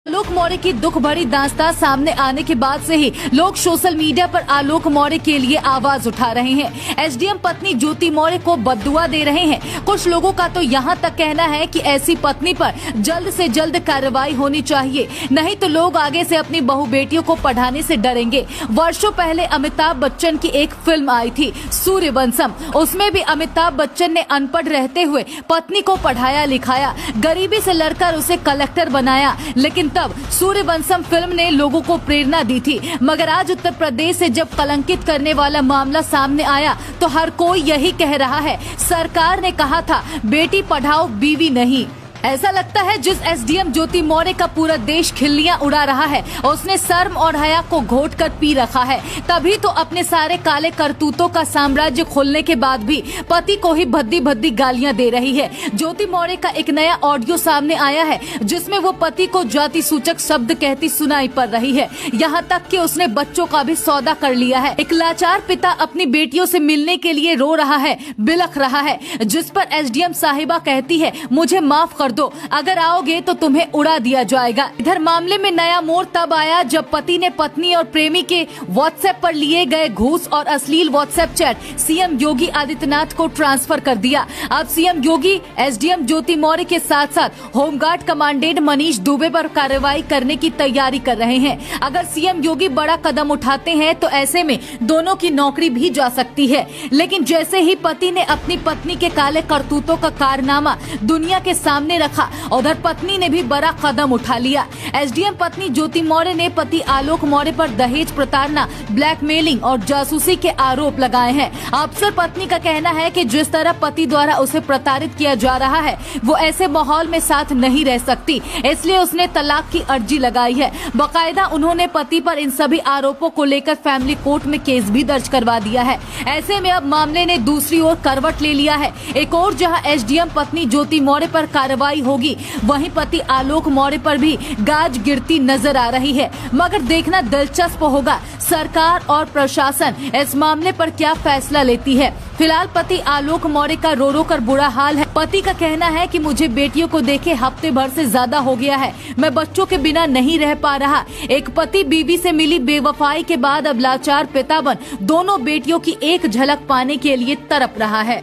आलोक मौर्य की दुख भरी दास्तां सामने आने के बाद से ही लोग सोशल मीडिया पर आलोक मौर्य के लिए आवाज उठा रहे हैं। एसडीएम पत्नी ज्योति मौर्य को बद्दुआ दे रहे हैं। कुछ लोगों का तो यहाँ तक कहना है कि ऐसी पत्नी पर जल्द से जल्द कार्रवाई होनी चाहिए, नहीं तो लोग आगे से अपनी बहू बेटियों को पढ़ाने से डरेंगे। वर्षों पहले अमिताभ बच्चन की एक फिल्म आई थी सूर्यवंशम, उसमें भी अमिताभ बच्चन ने अनपढ़ रहते हुए पत्नी को पढ़ाया लिखाया, गरीबी से लड़कर उसे कलेक्टर बनाया, लेकिन तब सूर्यवंशम फिल्म ने लोगों को प्रेरणा दी थी। मगर आज उत्तर प्रदेश से जब कलंकित करने वाला मामला सामने आया तो हर कोई यही कह रहा है, सरकार ने कहा था बेटी पढ़ाओ बीवी नहीं। ऐसा लगता है जिस एसडीएम ज्योति मौर्य का पूरा देश खिल्लियां उड़ा रहा है, उसने शर्म और हया को घोट कर पी रखा है। तभी तो अपने सारे काले करतूतों का साम्राज्य खोलने के बाद भी पति को ही भद्दी भद्दी गालियां दे रही है। ज्योति मौर्य का एक नया ऑडियो सामने आया है जिसमें वो पति को जाति सूचक शब्द कहती सुनाई पड़ रही है। यहाँ तक कि उसने बच्चों का भी सौदा कर लिया है। एक लाचार पिता अपनी बेटियों से मिलने के लिए रो रहा है, बिलख रहा है, जिस पर एसडीएम साहिबा कहती है मुझे माफ कर दो, अगर आओगे तो तुम्हें उड़ा दिया जाएगा। इधर मामले में नया मोड़ तब आया जब पति ने पत्नी और प्रेमी के व्हाट्सएप पर लिए गए घूस और अश्लील WhatsApp chat CM Yogi Adityanath को ट्रांसफर कर दिया। अब सीएम योगी एसडीएम ज्योति मौर्य के साथ साथ होमगार्ड कमांडेंट मनीष दुबे पर कार्रवाई करने की तैयारी कर रहे हैं। अगर सीएम योगी बड़ा कदम उठाते हैं तो ऐसे में दोनों की नौकरी भी जा सकती है। लेकिन जैसे ही पति ने अपनी पत्नी के काले करतूतों का कारनामा दुनिया के सामने रखा, उधर पत्नी ने भी बड़ा कदम उठा लिया। एसडीएम पत्नी ज्योति मौर्य ने पति आलोक मौर्य पर दहेज प्रताड़ना, ब्लैकमेलिंग और जासूसी के आरोप लगाए हैं। अफसर पत्नी का कहना है कि जिस तरह पति द्वारा उसे प्रताड़ित किया जा रहा है वो ऐसे माहौल में साथ नहीं रह सकती, इसलिए उसने तलाक की अर्जी लगाई है। बाकायदा उन्होंने पति पर इन सभी आरोपों को लेकर फैमिली कोर्ट में केस भी दर्ज करवा दिया है। ऐसे में अब मामले ने दूसरी ओर करवट ले लिया है। एक और जहां एसडीएम पत्नी ज्योति मौर्य पर कार्रवाई होगी, वहीं पति आलोक मौर्य पर भी गाज गिरती नजर आ रही है। मगर देखना दिलचस्प होगा सरकार और प्रशासन इस मामले पर क्या फैसला लेती है। फिलहाल पति आलोक मौर्य का रो रो कर बुरा हाल है। पति का कहना है कि मुझे बेटियों को देखे हफ्ते भर से ज्यादा हो गया है, मैं बच्चों के बिना नहीं रह पा रहा। एक पति बीवी से मिली बेवफाई के बाद अब लाचार पिता बन दोनों बेटियों की एक झलक पाने के लिए तड़प रहा है।